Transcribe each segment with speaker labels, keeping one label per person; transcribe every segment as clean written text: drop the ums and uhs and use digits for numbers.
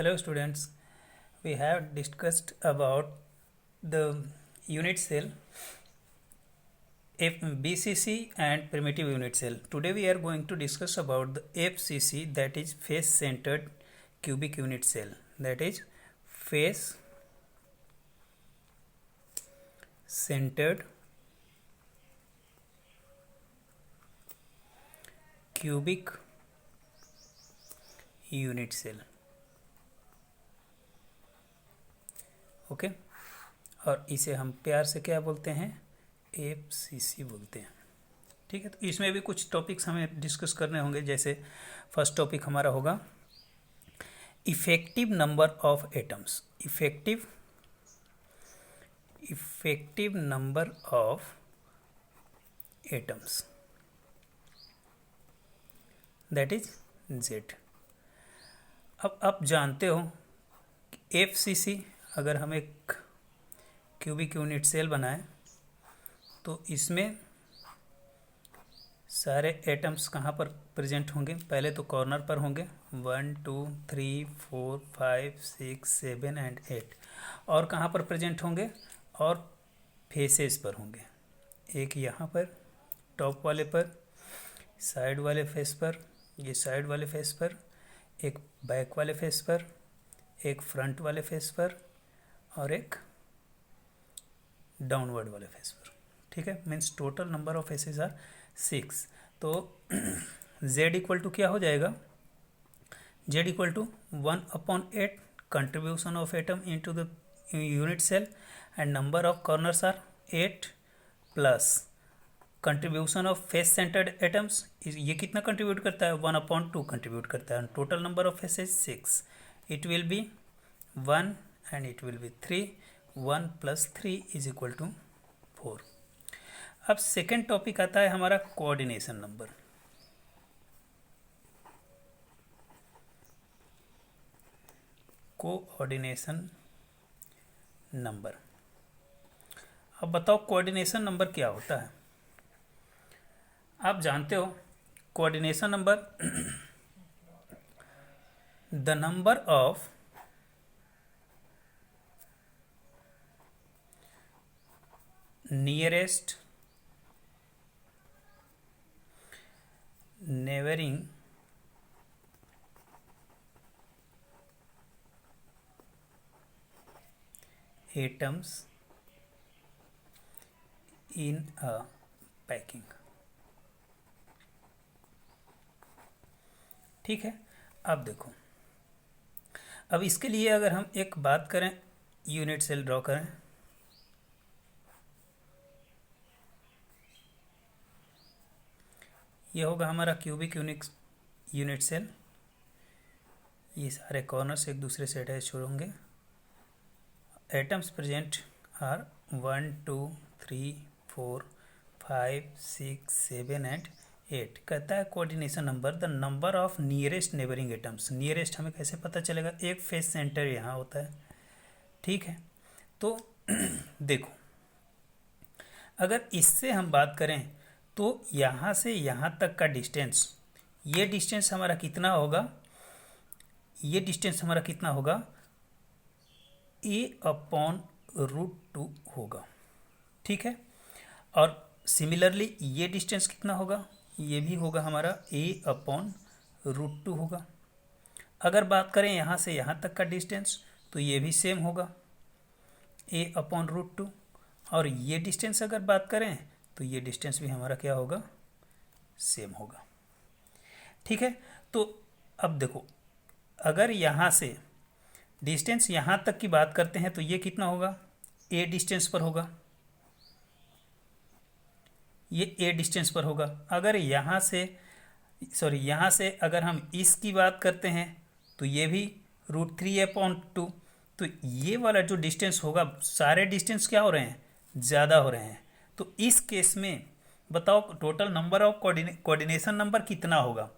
Speaker 1: Hello students, we have discussed about the unit cell BCC and primitive unit cell. Today we are going to discuss about the FCC, that is face centered cubic unit cell, that is face centered cubic unit cell. Okay और इसे हम प्यार से क्या बोलते हैं, FCC बोलते हैं. ठीक है, तो इसमें भी कुछ टॉपिक्स हमें डिस्कस करने होंगे. जैसे फर्स्ट टॉपिक हमारा होगा effective number of atoms. Effective number of atoms, that is Z. अब आप जानते हो FCC, अगर हम एक क्यूबिक यूनिट सेल बनाएं तो इसमें सारे एटम्स कहाँ पर प्रेजेंट होंगे. पहले तो कॉर्नर पर होंगे 1 2 3 4 5 6 7 एंड 8. और कहाँ पर प्रेजेंट होंगे, और फेसेस पर होंगे. एक यहाँ पर टॉप वाले पर, साइड वाले फेस पर, ये साइड वाले फेस पर, एक बैक वाले फेस पर, एक फ्रंट वाले फेस पर और एक डाउनवर्ड वाले फेस पर. ठीक है, means total number of faces are 6. तो Z इक्वल टू क्या हो जाएगा, Z equal to 1/8 contribution of atom into the unit cell and number of corners are 8 plus contribution of face centred atoms. ये कितना contribute करता है, 1/2 contribute करता है. Total number of faces 6. It will be 1 and it will be 3. 1 plus 3 is equal to 4. अब second topic आता है हमारा कोऑर्डिनेशन नंबर. Coordination number. अब बताओ कोऑर्डिनेशन नंबर क्या होता है. आप जानते हो coordination number the number of nearest neighboring atoms in a packing. ठीक है, अब देखो, अब इसके लिए अगर हम एक बात करें, यूनिट सेल ड्रॉ करें. ये होगा हमारा क्यूबिक यूनिट सेल. ये सारे कॉर्नर्स एक दूसरे से अटैच होंगे. Atoms present are 1 2 3 4 5 6 7 and 8. कहता है coordination number the number of nearest neighbouring atoms. Nearest हमें कैसे पता चलेगा, एक फेस सेंटर यहाँ होता है. ठीक है, तो देखो, अगर इससे हम बात करें तो यहाँ से यहाँ तक का डिस्टेंस, ये डिस्टेंस हमारा कितना होगा, ये डिस्टेंस हमारा कितना होगा, A/√2 होगा. ठीक है, और सिमिलरली ये डिस्टेंस कितना होगा, ये भी होगा हमारा A/√2 होगा. अगर बात करें यहाँ से यहाँ तक का डिस्टेंस तो ये भी सेम होगा A/√2. और ये डिस्टेंस अगर बात करें तो ये डिस्टेंस भी हमारा क्या होगा, सेम होगा. ठीक है, तो अब देखो, अगर यहाँ से डिस्टेंस यहाँ तक की बात करते हैं तो ये कितना होगा, A डिस्टेंस पर होगा, ये A डिस्टेंस पर होगा. अगर यहाँ से अगर हम इसकी बात करते हैं तो ये भी √3/2. तो ये वाला जो डिस्टेंस होगा, सारे डिस्टेंस क्या हो रहे हैं, ज़्यादा हो रहे हैं. तो इस केस में बताओ total number of coordination number कितना होगा.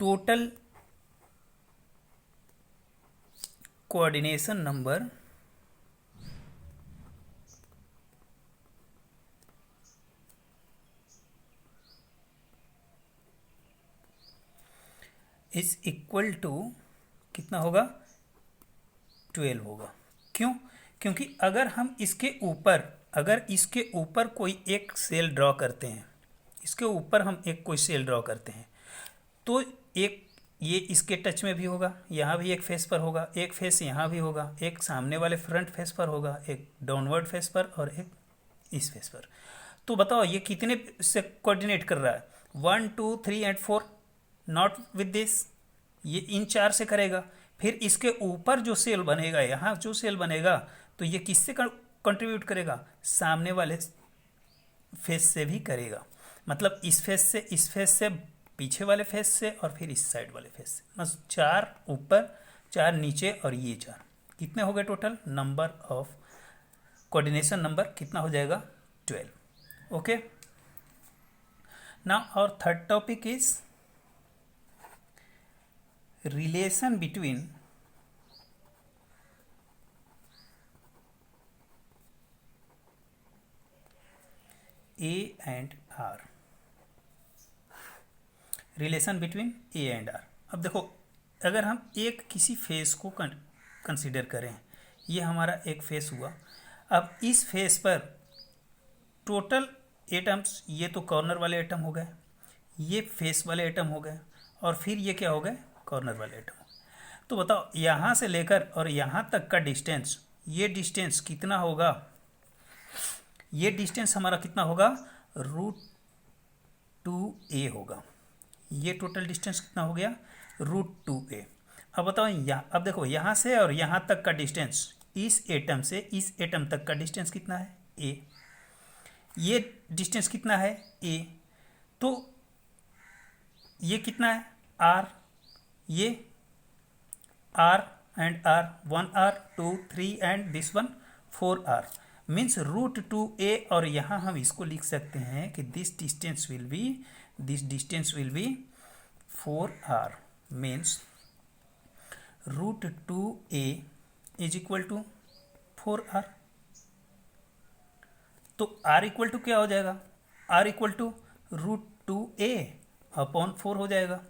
Speaker 1: Total coordination number is equal to कितना होगा, 12 होगा। क्यों? क्योंकि अगर इसके ऊपर कोई एक सेल ड्रॉ करते हैं, इसके ऊपर हम एक कोई सेल ड्रॉ करते हैं, तो एक ये इसके टच में भी होगा, यहाँ भी एक फेस पर होगा, एक फेस यहाँ भी होगा, एक सामने वाले फ्रंट फेस पर होगा, एक डाउनवर्ड फेस पर और एक इस फेस पर। तो बताओ ये कितने से कोऑर्डिनेट कर रहा है, 1 2 3 एंड 4, नॉट विद दिस, ये इन 4 से करेगा। फिर इसके ऊपर जो सेल बनेगा, यहाँ जो सेल बनेगा, तो ये किससे कंट्रीब्यूट करेगा, सामने वाले फेस से भी करेगा। मतलब इस फेस से पीछे वाले फेस से और फिर इस साइड वाले फेस से, बस 4 ऊपर 4 नीचे और ये 4, कितने हो गए total number of coordination number कितना हो जाएगा, 12। Okay, now our third topic is relation between A and R। Relation between A and R. अब देखो, अगर हम एक किसी फेस को कंसिडर करें, ये हमारा एक फेस हुआ। अब इस फेस पर टोटल एटम्स, ये तो कॉर्नर वाले एटम हो गए, ये फेस वाले एटम हो गए, और फिर ये क्या हो गए, कॉर्नर वाले एटम हो गए। तो बताओ यहाँ से लेकर और यहाँ तक का डिस्टेंस, ये डिस्टेंस कितना होगा, ये डिस्टेंस हमारा कितना होगा, √2a होगा। ये टोटल डिस्टेंस कितना हो गया, √2a। अब बताओ अब देखो यहाँ से और यहाँ तक का डिस्टेंस, इस एटम से इस एटम तक का डिस्टेंस कितना है, a। ये डिस्टेंस कितना है, a। तो ये कितना है, r। ये r and r, 1r 2 3 and this one 4r, means √2a। और यहाँ हम इसको लिख सकते हैं कि this distance will be 4r, means √2a is equal to 4r। तो r इक्वल टू क्या हो जाएगा, r equal to √2a upon 4 हो जाएगा।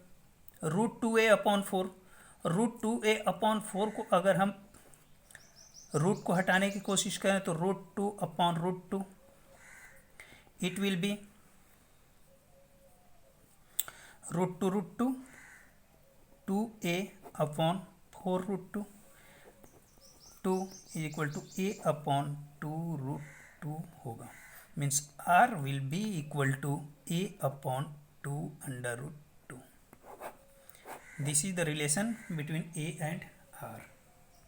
Speaker 1: √2a अपॉन 4, √2a अपॉन 4 को अगर हम रूट को हटाने की कोशिश करें तो √2 upon √2, it will be √2 2a upon 4√2, 2 is equal to a upon 2√2 होगा। Means r will be equal to a upon 2√2। This is the relation between a and r।